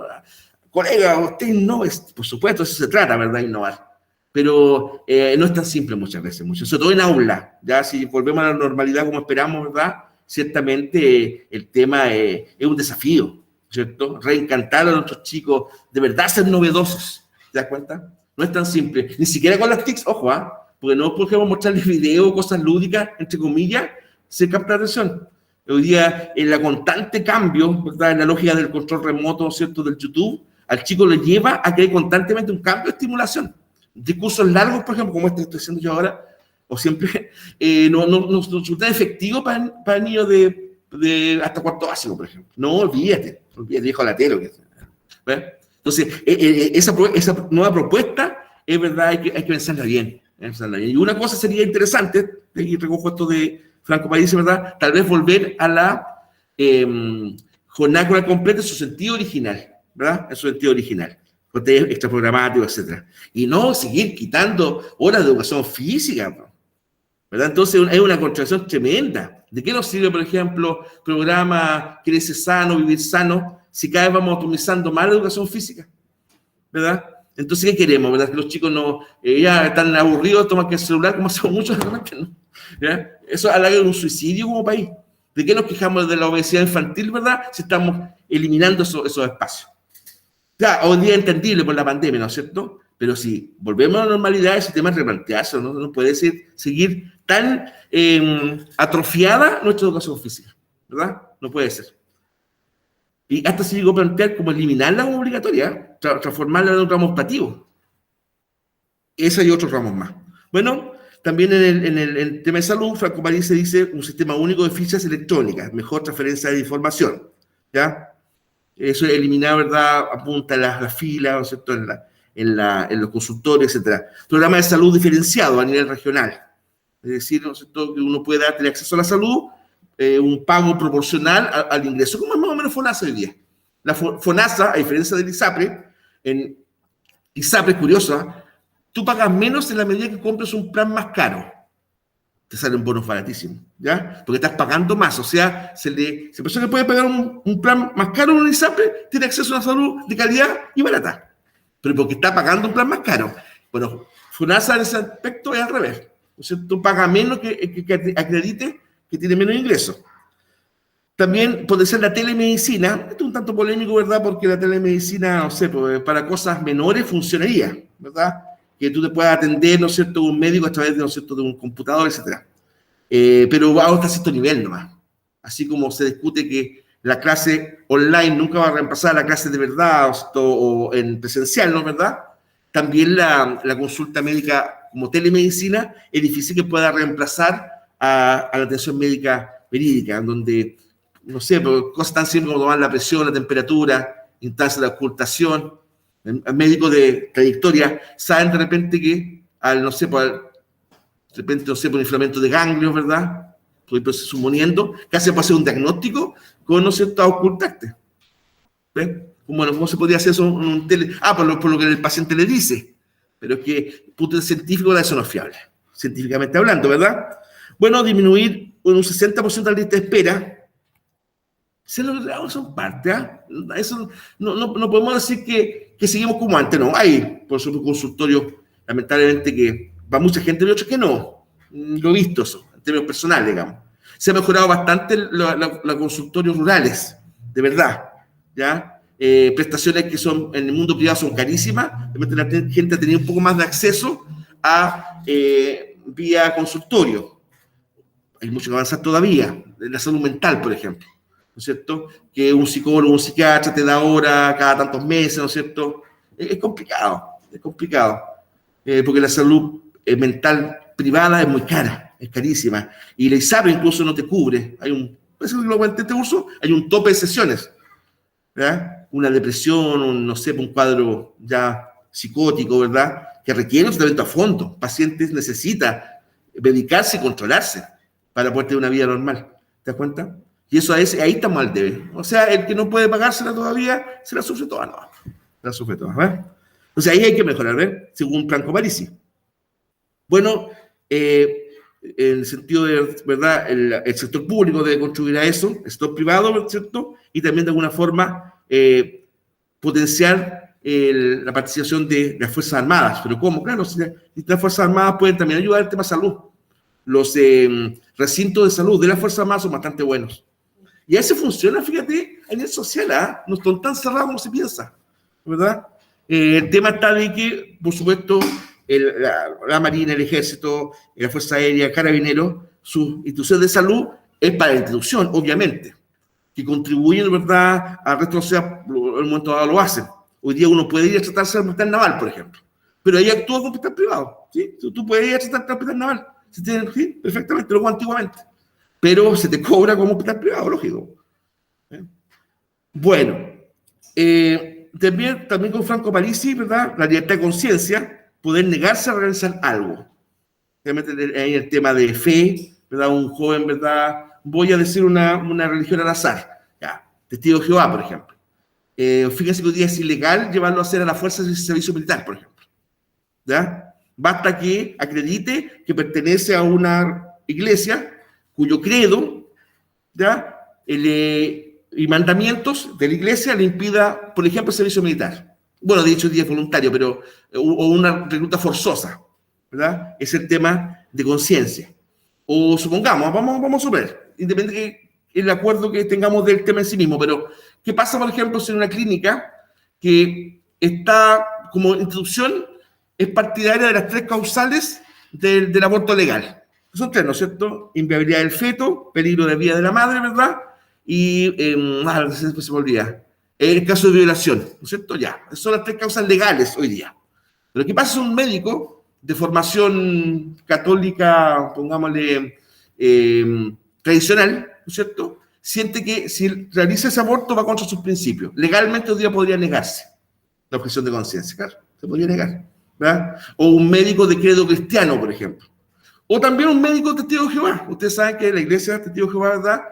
Colega, usted no es, por supuesto, eso se trata, ¿verdad? Innovar. Pero no es tan simple muchas veces, sobre todo en aula. Ya si volvemos a la normalidad como esperamos, ¿verdad? Ciertamente el tema es un desafío, ¿cierto? Reencantar a nuestros chicos, de verdad ser novedosos, ¿te das cuenta? No es tan simple, ni siquiera con las TICs, ojo, porque no podemos mostrarles videos, cosas lúdicas, entre comillas, se capta atención. Hoy día, en la constante cambio, ¿verdad?, en la lógica del control remoto, ¿cierto?, del YouTube, al chico le lleva a que hay constantemente un cambio de estimulación. Discursos largos, por ejemplo, como este que estoy haciendo yo ahora, o siempre, no resulta efectivo para niños de hasta cuarto básico, por ejemplo. No, olvídate, viejo latero. ¿Ves? Entonces, esa nueva propuesta, es verdad, hay que pensarla bien. Y una cosa sería interesante, y recojo esto de Franco Parisi, ¿verdad? Tal vez volver a la jornada escolar completa en su sentido original, ¿verdad? En su sentido original. Extraprogramático, etc. Y no seguir quitando horas de educación física, ¿verdad? Entonces hay una contradicción tremenda. ¿De qué nos sirve, por ejemplo, programa Crece Sano, Vivir Sano, si cada vez vamos optimizando más la educación física? ¿Verdad? Entonces, ¿qué queremos? ¿Verdad? Que los chicos no ya están aburridos, toman que el celular, como hacemos muchos, realmente, ¿no? ¿Ya? Eso alarga un suicidio como país. ¿De qué nos quejamos de la obesidad infantil, verdad? Si estamos eliminando esos espacios. Ya, hoy día es entendible por la pandemia, ¿no es cierto? Pero si volvemos a la normalidad, ese tema es replantearse, no puede seguir tan atrofiada nuestra educación física, ¿verdad? no puede ser. Y hasta se llegó a plantear como eliminarla como obligatoria, transformarla en un ramo optativo. Ese y otros ramos más. Bueno, también en el tema de salud, Franco Parisi dice un sistema único de fichas electrónicas, mejor transferencia de información, ¿ya? Eso eliminar, ¿verdad? Apunta las filas, ¿no es cierto? En los consultorios, etcétera. Programa de salud diferenciado a nivel regional. Es decir, ¿no es cierto? Que uno pueda tener acceso a la salud, un pago proporcional al ingreso, como es más o menos FONASA hoy día. La FONASA, a diferencia del ISAPRE, en ISAPRE es curiosa, tú pagas menos en la medida que compres un plan más caro. Te salen bonos baratísimos, ¿ya? Porque estás pagando más, o sea, si la persona que puede pagar un plan más caro en un ISAPRE, tiene acceso a una salud de calidad y barata, pero porque está pagando un plan más caro. Bueno, FONASA en ese aspecto es al revés, ¿no es cierto? Tú pagas menos que acredite que tiene menos ingresos. También puede ser la telemedicina, esto es un tanto polémico, ¿verdad? Porque la telemedicina, no sé, para cosas menores funcionaría, ¿verdad? Que tú te puedas atender, ¿no es cierto?, un médico a través de, ¿no es cierto?, de un computador, etcétera. Pero va hasta cierto nivel nomás. Así como se discute que la clase online nunca va a reemplazar la clase de verdad o en presencial, ¿no es verdad? También la consulta médica como telemedicina es difícil que pueda reemplazar a la atención médica verídica, en donde, no sé, cosas tan simples como tomar la presión, la temperatura, instancias de ocultación. Médicos de trayectoria saben de repente que no sé, por un inflamamiento de ganglios, ¿verdad? Por el proceso muriendo, casi puede hacer un diagnóstico con, ¿no es cierto?, a ocultarte. ¿Ves? Bueno, ¿cómo se podría hacer eso en un tele? Por lo que el paciente le dice. Pero es que, punto de científico, eso no es fiable, científicamente hablando, ¿verdad? Bueno, disminuir un 60% la lista de espera. Se lo logrado, son parte, ¿eh? Eso no podemos decir que seguimos como antes, no. Hay, por supuesto, consultorios, lamentablemente, que va mucha gente y otros que no. Lo he visto eso, en términos personales, digamos. Se ha mejorado bastante los consultorios rurales, de verdad, ¿ya? Prestaciones que son, en el mundo privado son carísimas, la gente ha tenido un poco más de acceso a vía consultorio. Hay mucho que avanzar todavía, en la salud mental, por ejemplo. ¿No es cierto? Que un psicólogo, un psiquiatra te da hora cada tantos meses, ¿no es cierto? Es complicado, porque la salud mental privada es muy cara, es carísima, y la ISAPRE incluso no te cubre. Eso lo comenté en este curso, hay un tope de sesiones, ¿verdad? Una depresión, no sé, un cuadro ya psicótico, ¿verdad? Que requiere un tratamiento a fondo. Pacientes necesitan medicarse y controlarse para poder tener una vida normal. ¿Te das cuenta? Y eso ahí estamos al debe. O sea, el que no puede pagársela todavía, se la sufre toda, no. Se la sufre toda, ¿verdad? Entonces ahí hay que mejorar, ¿ver? Según Franco Parisi. Bueno, en el sentido de, ¿verdad? El sector público debe contribuir a eso, el sector privado, ¿cierto? Y también de alguna forma potenciar la participación de las Fuerzas Armadas. ¿Pero cómo? Claro, las Fuerzas Armadas pueden también ayudar al tema salud. Los recintos de salud de las Fuerzas Armadas son bastante buenos. Y a veces funciona, fíjate, a nivel social, ¿eh? No están tan cerrados como se piensa, ¿verdad? El tema está de que, por supuesto, la Marina, el Ejército, la Fuerza Aérea, Carabineros, sus instituciones de salud es para la institución, obviamente, que contribuyen, ¿verdad?, al resto de la sociedad, en el momento dado lo hacen. Hoy día uno puede ir a tratarse al hospital naval, por ejemplo, pero ahí actúa como hospital privado, ¿sí? Tú puedes ir a tratarte al hospital naval, ¿sí? Perfectamente, luego antiguamente. Pero se te cobra como hospital privado, lógico. Bueno, también con Franco Parisi, ¿verdad? La libertad de conciencia, poder negarse a realizar algo. Realmente ahí el tema de fe, ¿verdad? Un joven, ¿verdad? Voy a decir una religión al azar, ya, Testigo de Jehová, por ejemplo. Fíjense que hoy día es ilegal llevarlo a hacer a la fuerza de servicio militar, por ejemplo. ¿Ya? Basta que acredite que pertenece a una iglesia cuyo credo, ¿ya? Y mandamientos de la iglesia le impida, por ejemplo, el servicio militar. Bueno, de hecho, hoy día es voluntario, pero, o una recluta forzosa, ¿verdad? Es el tema de conciencia. O supongamos, vamos a suponer, independiente del acuerdo que tengamos del tema en sí mismo, pero ¿qué pasa, por ejemplo, si en una clínica que está como institución es partidaria de las 3 causales del aborto legal? Son 3, ¿no es cierto? Inviabilidad del feto, peligro de vida de la madre, ¿verdad? y se me olvida. El caso de violación, ¿no es cierto? Ya, esas son las 3 causas legales hoy día. Pero ¿qué pasa si un médico de formación católica, pongámosle, tradicional, ¿no es cierto?, siente que si realiza ese aborto va contra sus principios? Legalmente hoy día podría negarse la objeción de conciencia, claro, se podría negar, ¿verdad? O un médico de credo cristiano, por ejemplo. O también un médico testigo de Jehová. Ustedes saben que la iglesia testigo de Jehová, ¿verdad?,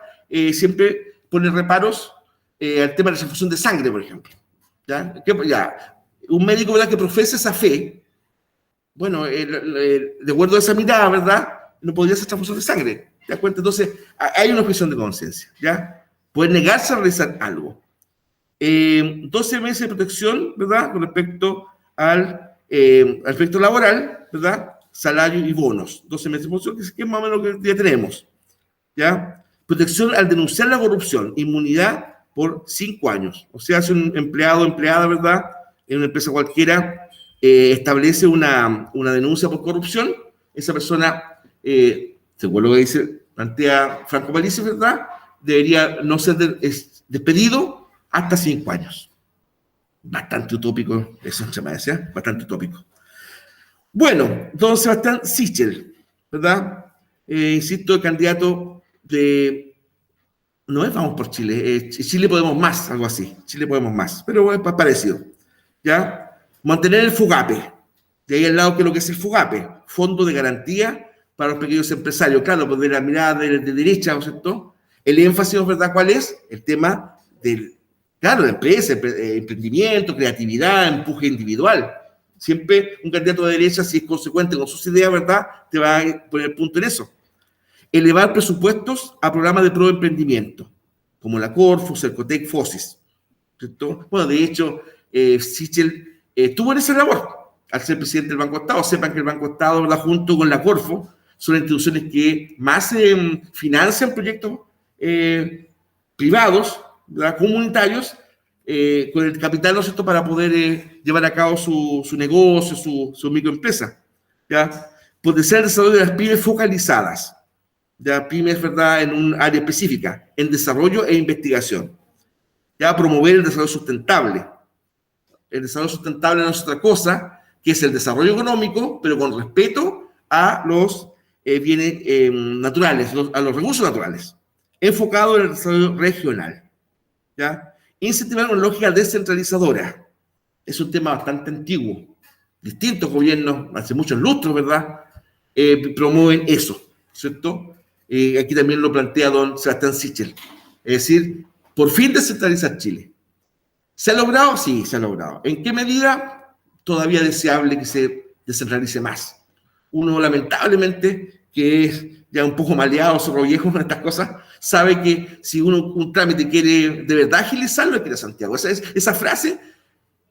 siempre pone reparos al tema de la transfusión de sangre, por ejemplo. ¿Ya? Un médico, ¿verdad?, que profesa esa fe, bueno, de acuerdo a esa mirada, ¿verdad?, no podría ser transfusión de sangre. ¿Te das cuenta? Entonces, hay una objeción de conciencia, ¿ya? Puede negarse a realizar algo. 12 meses de protección, ¿verdad?, con respecto al aspecto laboral, ¿verdad?, salario y bonos. 12 meses de protección, que es más o menos lo que ya tenemos, ¿ya? Protección al denunciar la corrupción, inmunidad por 5 años. O sea, si un empleado o empleada, ¿verdad?, en una empresa cualquiera establece una denuncia por corrupción, esa persona, según lo que dice, plantea Franco Parisi, ¿verdad?, debería no ser despedido hasta 5 años. Bastante utópico eso, se me decía, bastante utópico. Bueno, don Sebastián Sichel, ¿verdad? Insisto, el candidato de... No es Vamos por Chile, Chile Podemos Más, algo así, Chile Podemos Más, pero es parecido, ¿ya? Mantener el FUGAPE, de ahí al lado que lo que es el FUGAPE, Fondo de Garantía para los Pequeños Empresarios, claro, pues de la mirada de derecha, ¿no es cierto? El énfasis, ¿verdad?, ¿cuál es? El tema del, claro, de empresa, emprendimiento, creatividad, empuje individual. Siempre un candidato de derecha, si es consecuente con sus ideas, ¿verdad?, te va a poner punto en eso. Elevar presupuestos a programas de proemprendimiento, como la Corfo, Cercotec, FOSIS, ¿cierto? Bueno, de hecho, Sichel tuvo en esa labor al ser presidente del Banco Estado. Sepan que el Banco Estado, ¿verdad?, junto con la Corfo, son las instituciones que más financian proyectos privados, ¿verdad?, comunitarios, con el capital, ¿no es cierto?, para poder llevar a cabo su negocio, su microempresa, ¿ya? Potenciar el desarrollo de las pymes focalizadas, ya, pymes, ¿verdad?, en un área específica, en desarrollo e investigación, ya, promover el desarrollo sustentable. El desarrollo sustentable no es otra cosa que es el desarrollo económico, pero con respeto a los bienes naturales, a los recursos naturales, enfocado en el desarrollo regional, ¿ya? Incentivar una lógica descentralizadora. Es un tema bastante antiguo. Distintos gobiernos, hace muchos lustros, ¿verdad?, promueven eso, ¿cierto? Aquí también lo plantea don Sebastián Sichel. Es decir, por fin descentralizar Chile. ¿Se ha logrado? Sí, se ha logrado. ¿En qué medida? Todavía deseable que se descentralice más. Uno, lamentablemente, que es ya un poco maleado, zorro viejo con estas cosas, sabe que si uno un trámite quiere de verdad agilizarlo, hay que ir a Santiago. Esa frase,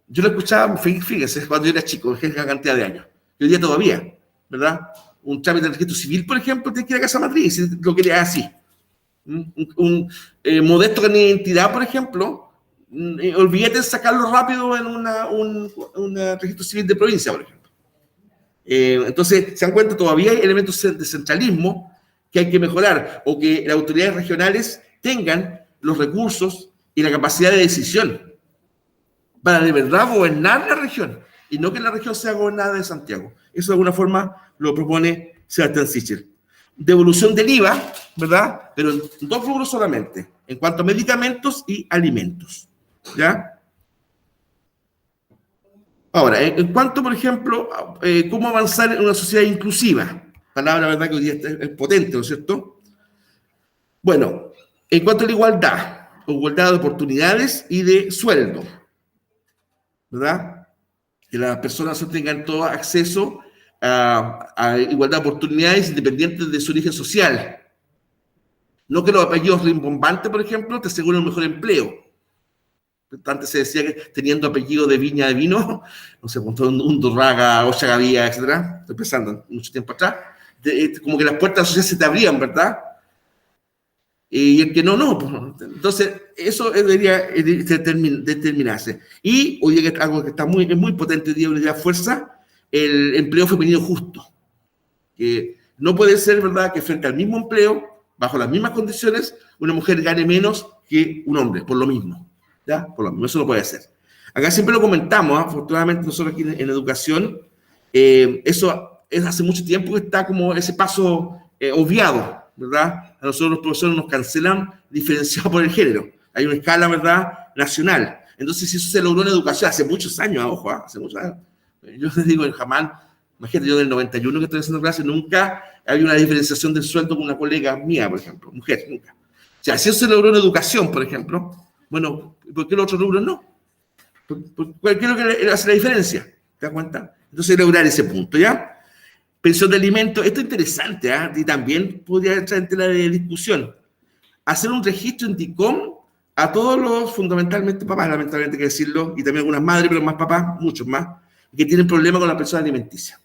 yo la escuchaba, fíjense, cuando yo era chico, es la cantidad de años. Y hoy día todavía, ¿verdad? Un trámite de registro civil, por ejemplo, tiene que ir a Casa Matriz, si lo quería así. Un modesto carnet de identidad, por ejemplo, olvídate de sacarlo rápido en un registro civil de provincia, por ejemplo. Entonces, se dan cuenta, todavía hay elementos de centralismo que hay que mejorar, o que las autoridades regionales tengan los recursos y la capacidad de decisión para de verdad gobernar la región, y no que la región sea gobernada de Santiago. Eso de alguna forma lo propone Sebastián Sichel. Devolución del IVA, ¿verdad?, pero en 2 rubros solamente, en cuanto a medicamentos y alimentos, ¿ya? Ahora, en cuanto, por ejemplo, cómo avanzar en una sociedad inclusiva, palabra, ¿verdad?, que hoy día es potente, ¿no es cierto? Bueno, en cuanto a la igualdad de oportunidades y de sueldo, ¿verdad? Que las personas tengan todo acceso a igualdad de oportunidades independientes de su origen social. No que los apellidos rimbombantes, por ejemplo, te aseguren un mejor empleo. Antes se decía que teniendo apellido de viña de vino, no sé, un Durraga, Ochagavía, etcétera, estoy pensando mucho tiempo atrás, como que las puertas de la sociedad se te abrían, ¿verdad? Y el que no. Pues, entonces, eso debería determinarse. Y hoy día, algo que está es muy potente, hoy día fuerza, el empleo femenino justo. Que no puede ser, ¿verdad?, que frente al mismo empleo bajo las mismas condiciones, una mujer gane menos que un hombre, por lo mismo. ¿Ya? Por lo mismo, eso no puede ser. Acá siempre lo comentamos, afortunadamente nosotros aquí en educación, eso es hace mucho tiempo que está como ese paso obviado, ¿verdad? A nosotros los profesores nos cancelan diferenciado por el género. Hay una escala, ¿verdad?, nacional. Entonces, si eso se logró en educación hace muchos años, ojo, hace muchos años. Yo les digo, jamás, imagínate, yo del 91 que estoy haciendo clase, nunca había una diferenciación del sueldo con una colega mía, por ejemplo, mujer, nunca. O sea, si eso se logró en educación, por ejemplo, bueno, ¿por qué los otros rubros no? ¿Qué es lo que hace la diferencia? ¿Te das cuenta? Entonces, lograr ese punto, ¿ya? Pensión de alimentos, esto es interesante, ¿eh? Y también podría entrar en tela de discusión. Hacer un registro en DICOM a todos los, fundamentalmente papás, lamentablemente hay que decirlo, y también algunas madres, pero más papás, muchos más, que tienen problemas con la pensión alimenticia.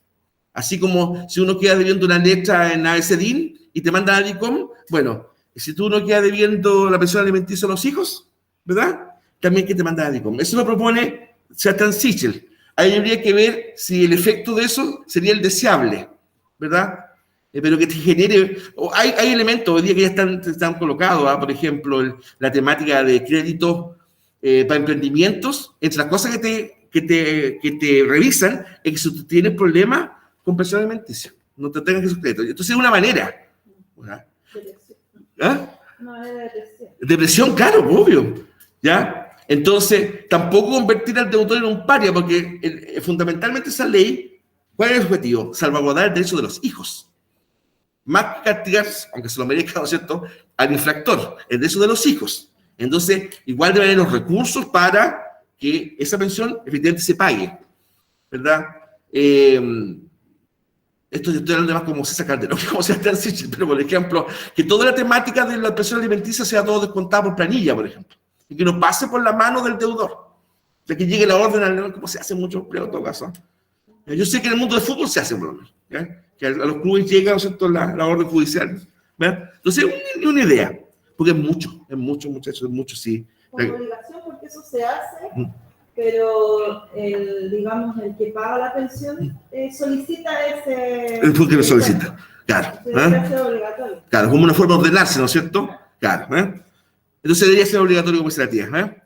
Así como si uno queda debiendo una letra en ABCDIN y te mandan a DICOM, bueno, si tú no quedas debiendo la pensión alimenticia a los hijos, ¿verdad? También que te mandan a DICOM. Eso lo propone Sebastián Sichel. Ahí habría que ver si el efecto de eso sería el deseable, ¿verdad? Pero que te genere... Hay elementos hoy día que ya están colocados, ¿eh? Por ejemplo, la temática de créditos para emprendimientos. Entre las cosas que te revisan es que si tú tienes problemas con pensión alimenticia, no te tengas que esos créditos. Entonces es una manera. ¿Verdad? ¿Ah? No, es depresión. Depresión, claro, obvio. ¿Ya? Entonces, tampoco convertir al deudor en un paria, porque fundamentalmente esa ley, ¿cuál es el objetivo? Salvaguardar el derecho de los hijos. Más que castigar, aunque se lo merezca, ¿no es cierto?, al infractor, el derecho de los hijos. Entonces, igual deben haber los recursos para que esa pensión efectivamente se pague, ¿verdad? Esto yo estoy hablando más como César Calderón, como Sebastián Sichel, pero por ejemplo, que toda la temática de la pensión alimenticia sea todo descontado por planilla, por ejemplo, y que no pase por la mano del deudor. O sea, que llegue la orden al como se hace mucho, creo, en todo caso. Yo sé que en el mundo del fútbol se hace, por lo menos, ¿ya? Que a los clubes llega, ¿no es cierto?, la orden judicial. ¿Verdad? Entonces, una idea, porque es mucho, muchachos, es mucho, sí. Con obligación, porque eso se hace, pero digamos, el que paga la pensión solicita ese... El que lo solicita, claro. Debería ser obligatorio. Claro, como una forma de ordenarse, ¿no es cierto? Claro. Entonces debería ser obligatorio, como dice la tía.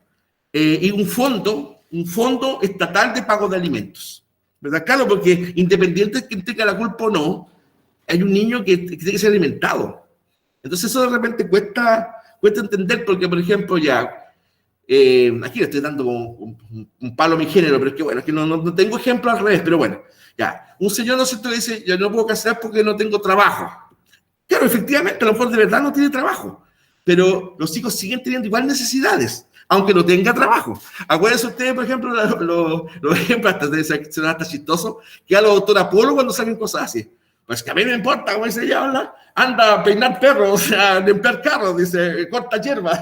Y un fondo estatal de pago de alimentos. ¿Verdad? Claro, porque independiente de que tenga la culpa o no, hay un niño que tiene que ser alimentado. Entonces eso de repente cuesta entender, porque, por ejemplo, ya, aquí le estoy dando como un palo a mi género, pero es que, bueno, es que no tengo ejemplo al revés, pero bueno, ya. Un señor, ¿no es cierto?, dice, yo no puedo cancelar porque no tengo trabajo. Claro, efectivamente, a lo mejor de verdad no tiene trabajo, pero los hijos siguen teniendo igual necesidades, aunque no tenga trabajo. Acuérdense ustedes, por ejemplo, los ejemplos hasta chistosos, que a los doctor Apolo cuando salen cosas así. Pues que a mí me importa, como dice ella, anda a peinar perros, o sea, limpiar carros, dice, corta hierba.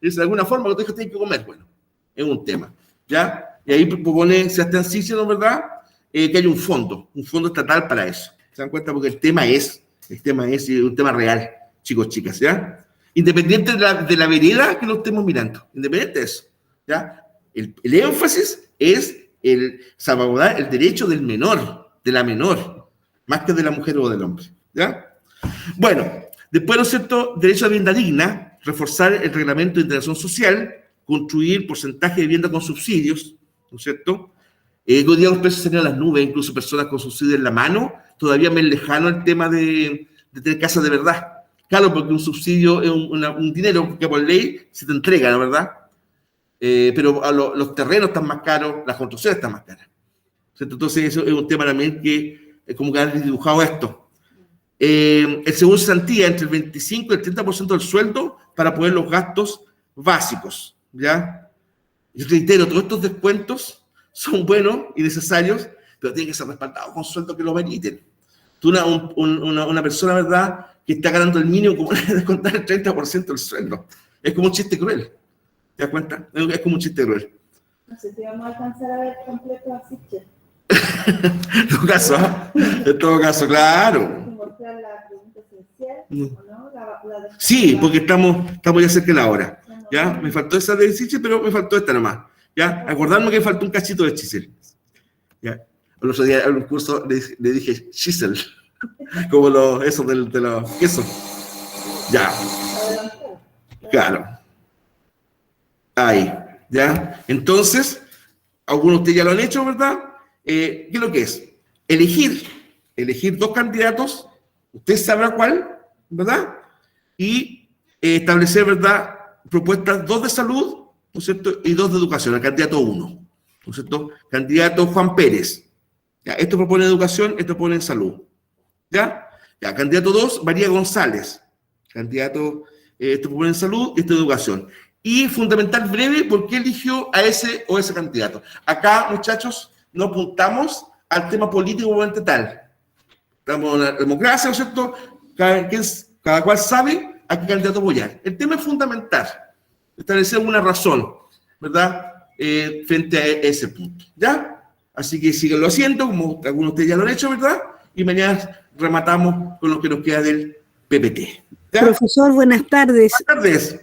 Dice, de alguna forma, los hijos tienen que comer. Bueno, es un tema, ¿ya? Y ahí propone Sebastián Sichel, ¿no, verdad?, que hay un fondo estatal para eso. ¿Se dan cuenta? Porque el tema es un tema real, chicos, chicas, ¿ya? Independiente de la vereda que lo estemos mirando, independiente de eso, ¿ya? El énfasis es el salvaguardar el derecho del menor, de la menor, más que de la mujer o del hombre, ¿ya? Bueno, después, ¿no es cierto?, derecho a vivienda digna, reforzar el reglamento de integración social, construir porcentaje de vivienda con subsidios, ¿no es cierto? Hoy día los precios serían las nubes, incluso personas con subsidios en la mano, todavía me es lejano el tema de tener casas de verdad. Claro, porque un subsidio es un dinero que por ley se te entrega, ¿no, verdad? Pero los terrenos están más caros, las construcciones están más caras. ¿Cierto? Entonces, eso es un tema también que como que han dibujado esto. El seguro de cesantía entre el 25 y el 30% del sueldo para poner los gastos básicos, ¿ya? Y reitero, todos estos descuentos son buenos y necesarios, pero tienen que ser respaldados con sueldos que lo permiten. Tú, una persona, ¿verdad?, que está ganando el mínimo, como descontar el 30% del sueldo. Es como un chiste cruel. ¿Te das cuenta? Es como un chiste cruel. No sé si vamos a alcanzar a ver completo así, che. En todo caso, claro. La pregunta esencial, ¿o no? Sí, porque estamos ya cerca de la hora. ¿Ya? Me faltó esa de Sichel, pero me faltó esta nomás. ¿Ya? Acordarme que faltó un cachito de Sichel. ¿Ya? El otro día en un curso le dije Chisel, como eso de los quesos. Ya. adelantar. Claro. Ahí, ¿ya? Entonces, algunos de ustedes ya lo han hecho, ¿verdad? ¿Qué es lo que es? Elegir dos candidatos, usted sabrá cuál, ¿verdad? Y establecer, ¿verdad? Propuestas, dos de salud, ¿no es cierto? Y dos de educación, el candidato 1, ¿no es cierto? Candidato Juan Pérez. ¿Ya? Esto propone educación, esto propone salud. ¿Ya? Ya, candidato 2, María González. Candidato, esto propone salud, esto educación. Y fundamental, breve, ¿por qué eligió a ese o ese candidato? Acá, muchachos, no apuntamos al tema político obviamente tal. Estamos en la democracia, ¿no es cierto? Cada cual sabe a qué candidato apoyar. El tema es fundamental, establecer una razón, ¿verdad? Frente a ese punto, ¿ya? Así que síganlo haciendo, como algunos de ustedes ya lo han hecho, ¿verdad? Y mañana rematamos con lo que nos queda del PPT. ¿Ya? Profesor, buenas tardes. Buenas tardes.